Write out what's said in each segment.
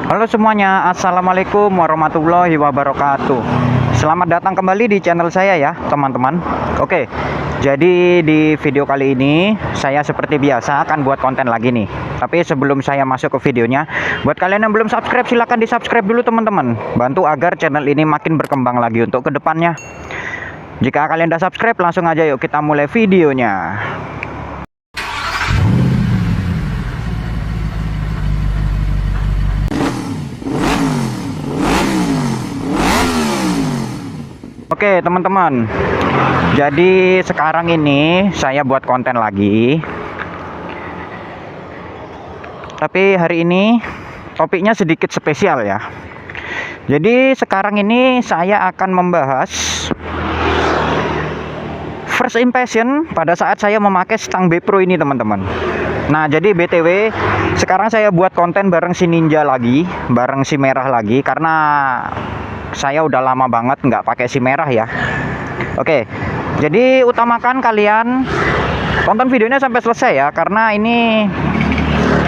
Halo semuanya, assalamualaikum warahmatullahi wabarakatuh. Selamat datang kembali di channel saya ya teman-teman. Oke, jadi di video kali ini saya seperti biasa akan buat konten lagi nih. Tapi sebelum saya masuk ke videonya, buat kalian yang belum subscribe silahkan di subscribe dulu teman-teman. Bantu agar channel ini makin berkembang lagi untuk kedepannya. Jika kalian udah subscribe, langsung aja yuk kita mulai videonya. Oke teman-teman, jadi sekarang ini saya buat konten lagi. Tapi hari ini topiknya sedikit spesial ya. Jadi sekarang ini saya akan membahas first impression pada saat saya memakai Stang B Pro ini teman-teman. Nah jadi BTW sekarang saya buat konten bareng si Ninja lagi, bareng si Merah lagi, karena saya udah lama banget nggak pakai si Merah ya. Oke, jadi utamakan kalian tonton videonya sampai selesai ya, karena ini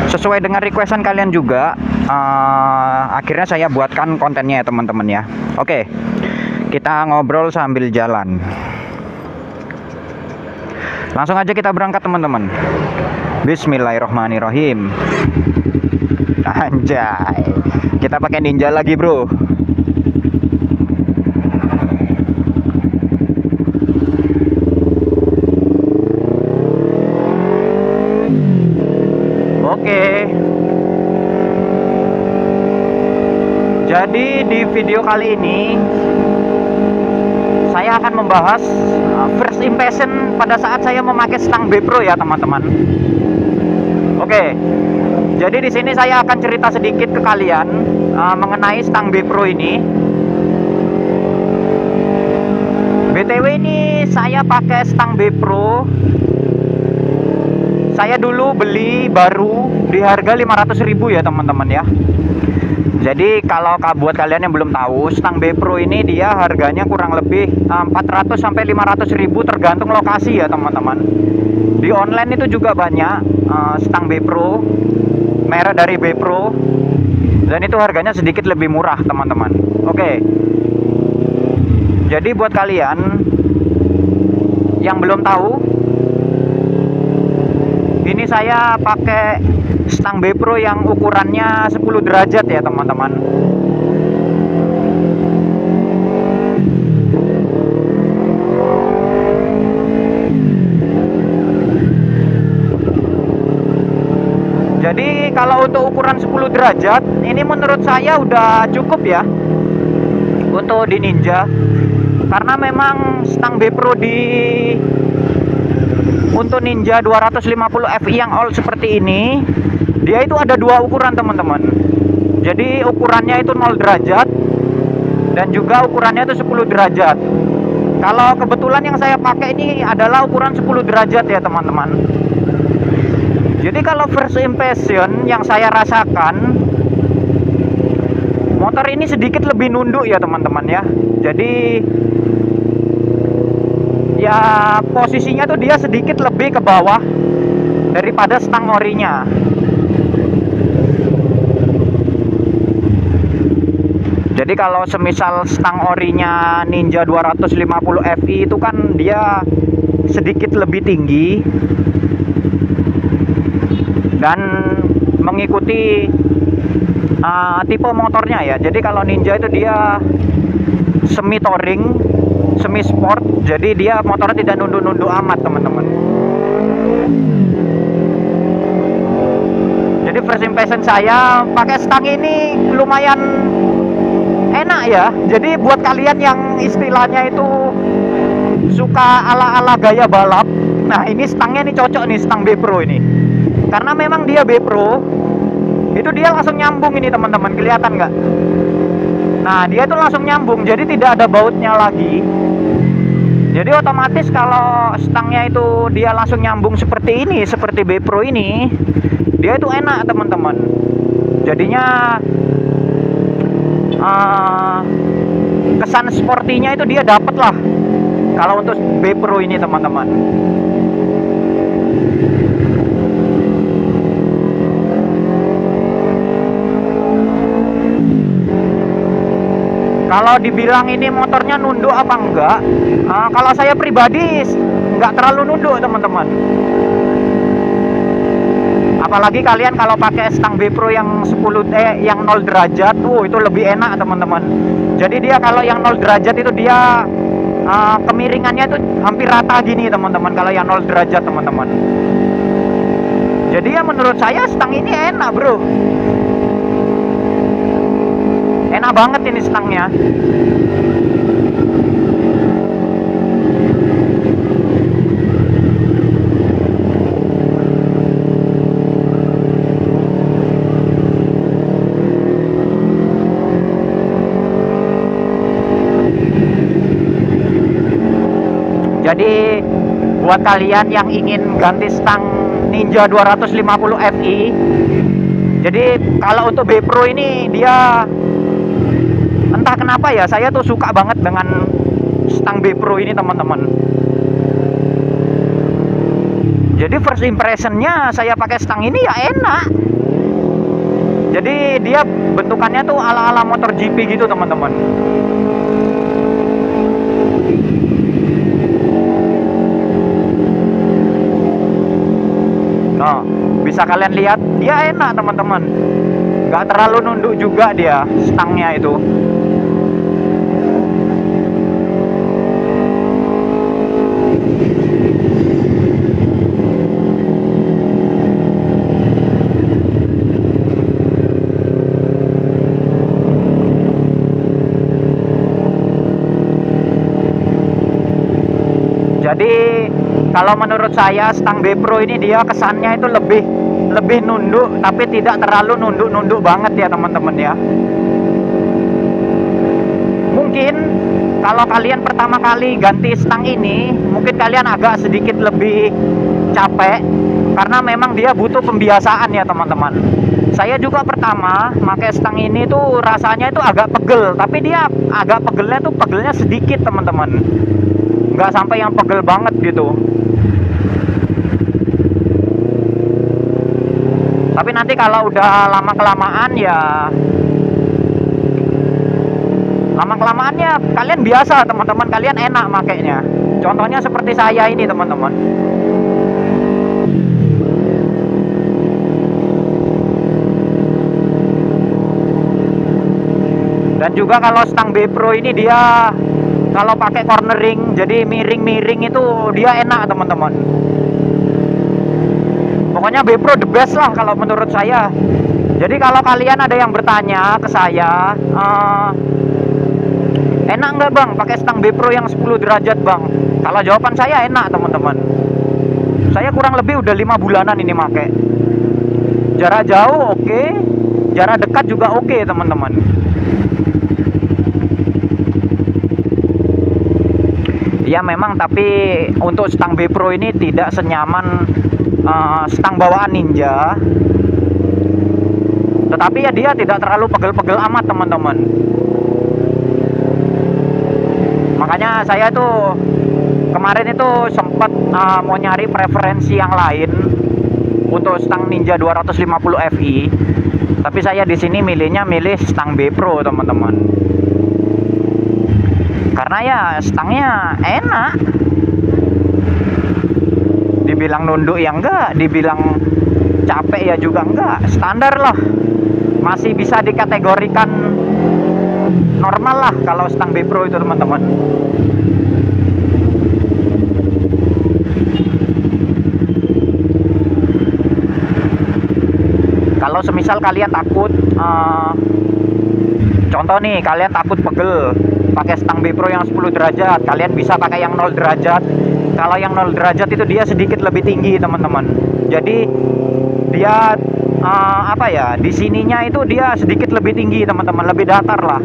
sesuai dengan requestan kalian juga. Akhirnya saya buatkan kontennya ya teman-teman ya. Oke, kita ngobrol sambil jalan. Langsung aja kita berangkat teman-teman. Bismillahirrohmanirrohim. Anjay, kita pakai Ninja lagi bro. Oke. Jadi di video kali ini saya akan membahas first impression pada saat saya memakai Stang B Pro ya teman-teman. Oke. Jadi di sini saya akan cerita sedikit ke kalian mengenai Stang B Pro ini. BTW ini saya pakai Stang B Pro. Saya dulu beli baru di harga 500.000 ya teman-teman ya. Jadi kalau buat kalian yang belum tahu, Stang B Pro ini dia harganya kurang lebih 400 sampai 500.000 tergantung lokasi ya teman-teman. Di online itu juga banyak Stang B Pro, merek dari B Pro, dan itu harganya sedikit lebih murah teman-teman. Oke. Jadi buat kalian yang belum tahu, ini saya pakai Stang B Pro yang ukurannya 10 derajat ya teman-teman. Jadi kalau untuk ukuran 10 derajat ini menurut saya udah cukup ya untuk di Ninja. Karena memang Stang B Pro untuk Ninja 250 Fi yang all seperti ini, dia itu ada dua ukuran teman-teman. Jadi ukurannya itu 0 derajat dan juga ukurannya itu 10 derajat. Kalau kebetulan yang saya pakai ini adalah ukuran 10 derajat ya teman-teman. Jadi kalau first impression yang saya rasakan, motor ini sedikit lebih nunduk ya teman-teman ya. Jadi ya posisinya tuh dia sedikit lebih ke bawah daripada Stang orinya. Jadi kalau semisal Stang orinya Ninja 250 Fi itu kan dia sedikit lebih tinggi dan mengikuti tipe motornya ya. Jadi kalau Ninja itu dia semi touring, semi sport, jadi dia motornya tidak nunduk-nunduk amat teman-teman. Jadi first impression saya pakai Stang ini lumayan enak ya. Jadi buat kalian yang istilahnya itu suka ala-ala gaya balap, nah ini Stangnya nih cocok nih, Stang B Pro ini. Karena memang dia B Pro, itu dia langsung nyambung ini teman-teman, kelihatan nggak? Nah dia itu langsung nyambung, jadi tidak ada bautnya lagi. Jadi otomatis kalau stangnya itu dia langsung nyambung seperti ini, seperti B Pro ini, dia itu enak teman-teman. Jadinya kesan sportinya itu dia dapet lah kalau untuk B Pro ini teman-teman. Kalau dibilang ini motornya nunduk apa enggak, kalau saya pribadi nggak terlalu nunduk teman-teman. Apalagi kalian kalau pakai stang B Pro yang 10 yang 0 derajat, itu lebih enak teman-teman. Jadi dia kalau yang 0 derajat itu dia kemiringannya itu hampir rata gini teman-teman, kalau yang 0 derajat teman-teman. Jadi ya menurut saya stang ini enak bro, enak banget ini stangnya. Jadi buat kalian yang ingin ganti stang Ninja 250 Fi, jadi kalau untuk B Pro ini dia entah kenapa ya, saya tuh suka banget dengan stang B Pro ini teman-teman. Jadi first impressionnya saya pakai stang ini ya enak. Jadi dia bentukannya tuh ala-ala motor GP gitu teman-teman. Nah, bisa kalian lihat dia enak teman-teman, nggak terlalu nunduk juga dia stangnya itu. Jadi kalau menurut saya stang B Pro ini dia kesannya itu lebih nunduk, tapi tidak terlalu nunduk banget ya teman-teman ya. Mungkin kalau kalian pertama kali ganti stang ini, mungkin kalian agak sedikit lebih capek karena memang dia butuh pembiasaan ya teman-teman. Saya juga pertama pakai stang ini tuh rasanya itu agak pegel, tapi dia agak pegelnya sedikit teman-teman, nggak sampai yang pegel banget gitu. Tapi nanti kalau udah lama-kelamaan kalian biasa teman-teman, kalian enak makainya. Contohnya seperti saya ini teman-teman. Dan juga kalau stang B Pro ini dia kalau pakai cornering, jadi miring-miring itu dia enak teman-teman. Pokoknya B Pro the best lah kalau menurut saya. Jadi kalau kalian ada yang bertanya ke saya, enak nggak bang pakai stang B Pro yang 10 derajat bang? Kalau jawaban saya enak teman-teman. Saya kurang lebih udah 5 bulanan ini pakai. Jarak jauh oke, jarak dekat juga oke teman-teman. Ya memang, tapi untuk stang B Pro ini tidak senyaman stang bawaan Ninja. Tetapi ya dia tidak terlalu pegel-pegel amat teman-teman. Makanya saya tuh kemarin itu sempat mau nyari preferensi yang lain untuk stang Ninja 250 Fi. Tapi saya di sini milih stang B Pro teman-teman. Karena ya stangnya enak. Dibilang nunduk ya enggak, dibilang capek ya juga enggak, standar lah. Masih bisa dikategorikan normal lah kalau stang B Pro itu teman-teman. Kalau semisal kalian takut, contoh nih, kalian takut pegel pakai stang B Pro yang 10 derajat, kalian bisa pakai yang 0 derajat. Kalau yang 0 derajat itu dia sedikit lebih tinggi teman-teman. Jadi dia di sininya itu dia sedikit lebih tinggi teman-teman, lebih datar lah.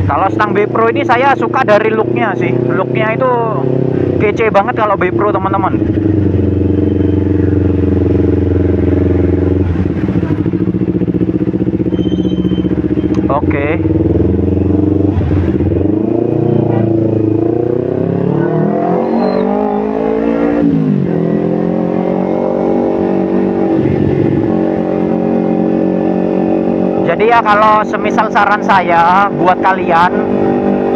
Kalau stang B Pro ini saya suka dari looknya sih. Looknya itu kece banget kalau B Pro teman-teman. Oke. Jadi ya kalau semisal saran saya buat kalian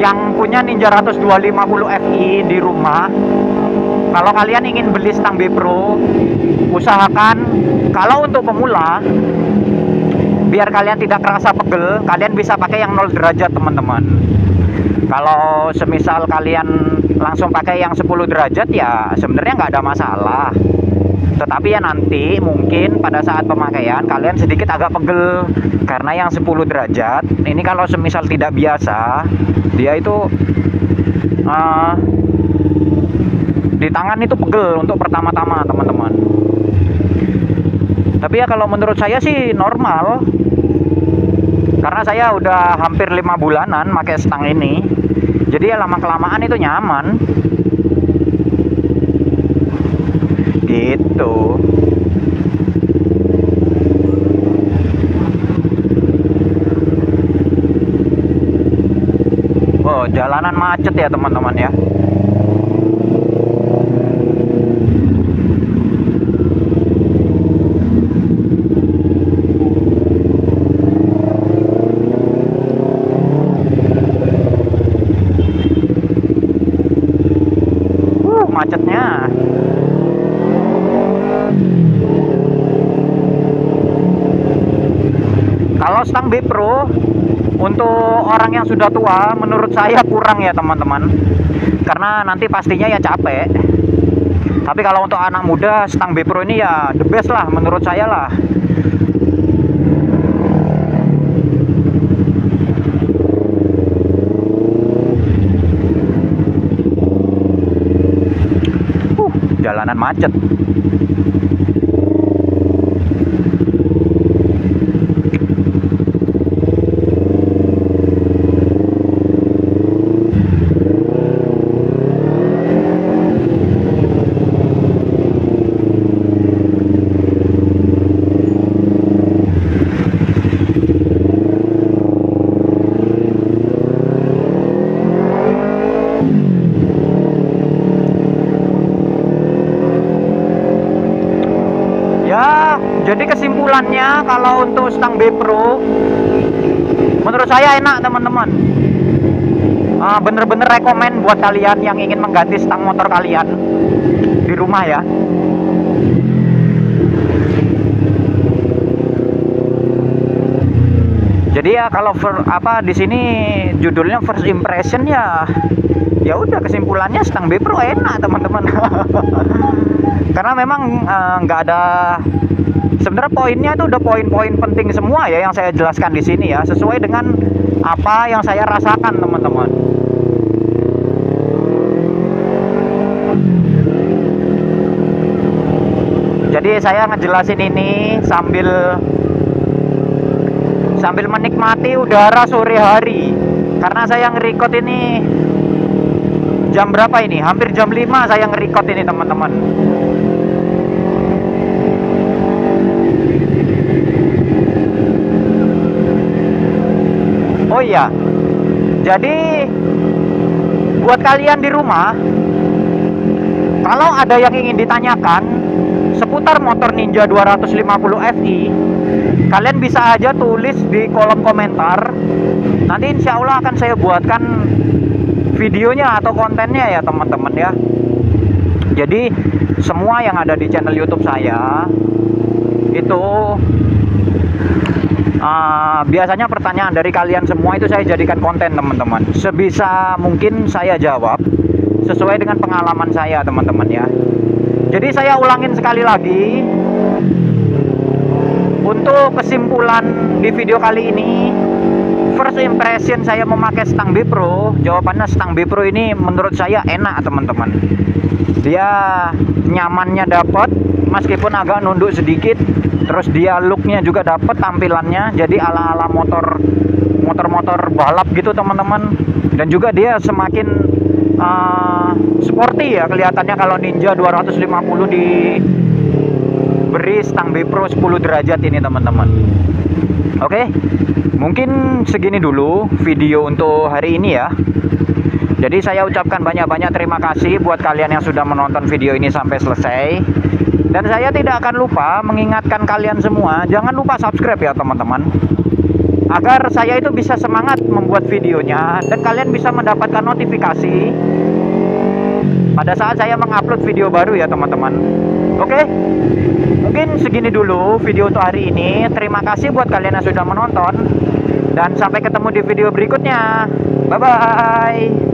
yang punya Ninja Radius 250 Fi di rumah, kalau kalian ingin beli stang B Pro, usahakan kalau untuk pemula, biar kalian tidak kerasa pegel, kalian bisa pakai yang 0 derajat teman-teman. Kalau semisal kalian langsung pakai yang 10 derajat ya sebenarnya nggak ada masalah. Tetapi ya nanti mungkin pada saat pemakaian kalian sedikit agak pegel, karena yang 10 derajat ini kalau semisal tidak biasa, dia itu di tangan itu pegel untuk pertama-tama teman-teman. Tapi ya kalau menurut saya sih normal, karena saya udah hampir 5 bulanan pakai stang ini, jadi ya lama-kelamaan itu nyaman gitu. Oh, jalanan macet ya teman-teman ya. Macetnya. Kalau stang B Pro untuk orang yang sudah tua menurut saya kurang ya teman-teman, karena nanti pastinya ya capek. Tapi kalau untuk anak muda, stang B Pro ini ya the best lah menurut saya lah. Jalanan macet. Ya, jadi kesimpulannya kalau untuk stang B Pro menurut saya enak teman-teman. Bener-bener rekomen buat kalian yang ingin mengganti stang motor kalian di rumah ya. Jadi ya kalau di sini judulnya first impression ya, ya udah kesimpulannya stang B Pro enak teman-teman. Karena memang nggak ada, sebenarnya poinnya itu udah poin-poin penting semua ya yang saya jelaskan di sini ya, sesuai dengan apa yang saya rasakan teman-teman. Jadi saya ngejelasin ini sambil menikmati udara sore hari, karena saya nge-record ini jam berapa ini? Hampir jam 5 saya nge-record ini teman-teman. Oh iya, jadi buat kalian di rumah, kalau ada yang ingin ditanyakan seputar motor Ninja 250 Fi, kalian bisa aja tulis di kolom komentar. Nanti insya Allah akan saya buatkan videonya atau kontennya ya teman-teman ya. Jadi semua yang ada di channel YouTube saya itu biasanya pertanyaan dari kalian semua itu saya jadikan konten teman-teman. Sebisa mungkin saya jawab sesuai dengan pengalaman saya teman-teman ya. Jadi saya ulangin sekali lagi, untuk kesimpulan di video kali ini, first impression saya memakai stang B Pro, jawabannya stang B Pro ini menurut saya enak teman-teman. Dia nyamannya dapat, meskipun agak nunduk sedikit. Terus dia looknya juga dapat, tampilannya jadi ala-ala motor balap gitu teman-teman. Dan juga dia semakin sporty ya kelihatannya kalau Ninja 250 diberi stang B Pro 10 derajat ini teman-teman. Oke, mungkin segini dulu video untuk hari ini ya. Jadi saya ucapkan banyak-banyak terima kasih buat kalian yang sudah menonton video ini sampai selesai. Dan saya tidak akan lupa mengingatkan kalian semua, jangan lupa subscribe ya teman-teman. agar saya itu bisa semangat membuat videonya dan kalian bisa mendapatkan notifikasi pada saat saya mengupload video baru ya teman-teman. Oke, mungkin segini dulu video untuk hari ini. Terima kasih buat kalian yang sudah menonton, dan sampai ketemu di video berikutnya. Bye bye.